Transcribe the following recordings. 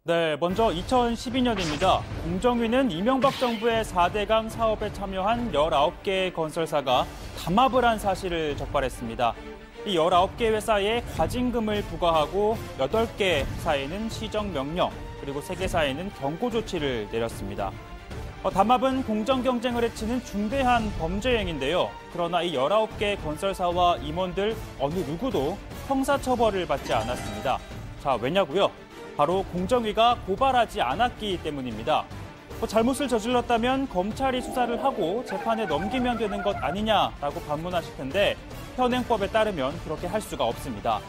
네, 먼저 2012년입니다. 공정위는 이명박 정부의 4대강 사업에 참여한 19개의 건설사가 담합을 한 사실을 적발했습니다. 이 19개 회사에 과징금을 부과하고 8개 회사에는 시정명령, 그리고 3개사에는 경고 조치를 내렸습니다. 담합은 공정 경쟁을 해치는 중대한 범죄 행위인데요. 그러나 이 19개 건설사와 임원들 어느 누구도 형사처벌을 받지 않았습니다. 자, 왜냐고요? 바로 공정위가 고발하지 않았기 때문입니다. 잘못을 저질렀다면 검찰이 수사를 하고 재판에 넘기면 되는 것 아니냐라고 반문하실 텐데 현행법에 따르면 그렇게 할 수가 없습니다.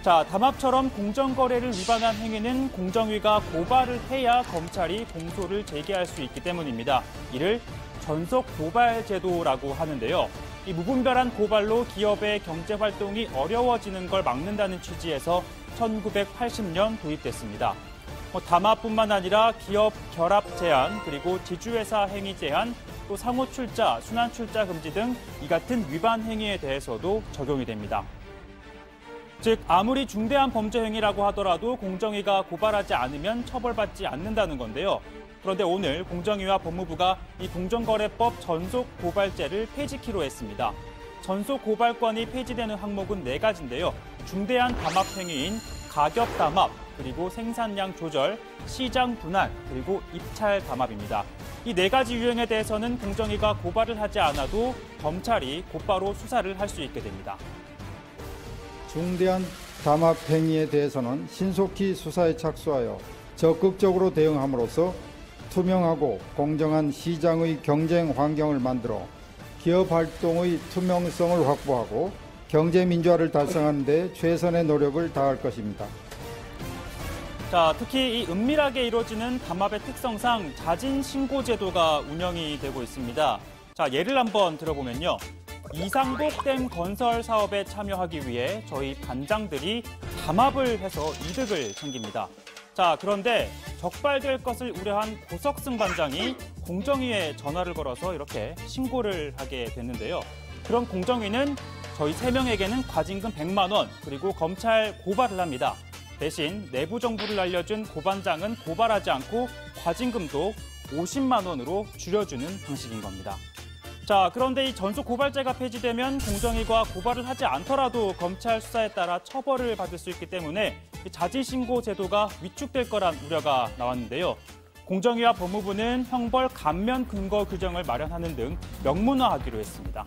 자, 담합처럼 공정거래를 위반한 행위는 공정위가 고발을 해야 검찰이 공소를 제기할 수 있기 때문입니다. 이를 전속 고발 제도라고 하는데요. 이 무분별한 고발로 기업의 경제 활동이 어려워지는 걸 막는다는 취지에서 1980년 도입됐습니다. 담합뿐만 아니라 기업 결합 제한, 그리고 지주회사 행위 제한, 또 상호 출자, 순환 출자 금지 등 이 같은 위반 행위에 대해서도 적용이 됩니다. 즉, 아무리 중대한 범죄 행위라고 하더라도 공정위가 고발하지 않으면 처벌받지 않는다는 건데요. 그런데 오늘 공정위와 법무부가 이 공정거래법 전속고발죄를 폐지키로 했습니다. 전속고발권이 폐지되는 항목은 4가지인데요. 중대한 담합 행위인 가격 담합, 그리고 생산량 조절, 시장 분할, 그리고 입찰 담합입니다. 이 4가지 유형에 대해서는 공정위가 고발을 하지 않아도 검찰이 곧바로 수사를 할 수 있게 됩니다. 중대한 담합 행위에 대해서는 신속히 수사에 착수하여 적극적으로 대응함으로써 투명하고 공정한 시장의 경쟁 환경을 만들어 기업 활동의 투명성을 확보하고 경제 민주화를 달성하는 데 최선의 노력을 다할 것입니다. 자, 특히 이 은밀하게 이루어지는 담합의 특성상 자진 신고 제도가 운영이 되고 있습니다. 자, 예를 한번 들어보면요. 이상복 댐 건설 사업에 참여하기 위해 저희 반장들이 담합을 해서 이득을 챙깁니다. 자, 그런데 적발될 것을 우려한 고석승 반장이 공정위에 전화를 걸어서 이렇게 신고를 하게 됐는데요. 그럼 공정위는 저희 3명에게는 과징금 100만 원, 그리고 검찰 고발을 합니다. 대신 내부 정보를 알려준 고 반장은 고발하지 않고 과징금도 50만 원으로 줄여주는 방식인 겁니다. 자, 그런데 이 전속 고발죄가 폐지되면 공정위가 고발을 하지 않더라도 검찰 수사에 따라 처벌을 받을 수 있기 때문에 자진 신고 제도가 위축될 거란 우려가 나왔는데요. 공정위와 법무부는 형벌 감면 근거 규정을 마련하는 등 명문화하기로 했습니다.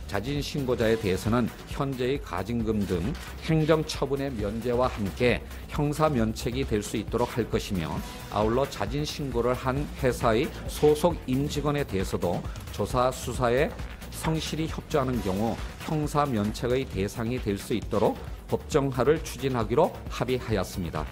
자진 신고자에 대해서는 현재의 가징금 등 행정처분의 면제와 함께 형사 면책이 될 수 있도록 할 것이며, 아울러 자진 신고를 한 회사의 소속 임직원에 대해서도 조사 수사에 성실히 협조하는 경우 형사 면책의 대상이 될 수 있도록 법정화를 추진하기로 합의하였습니다.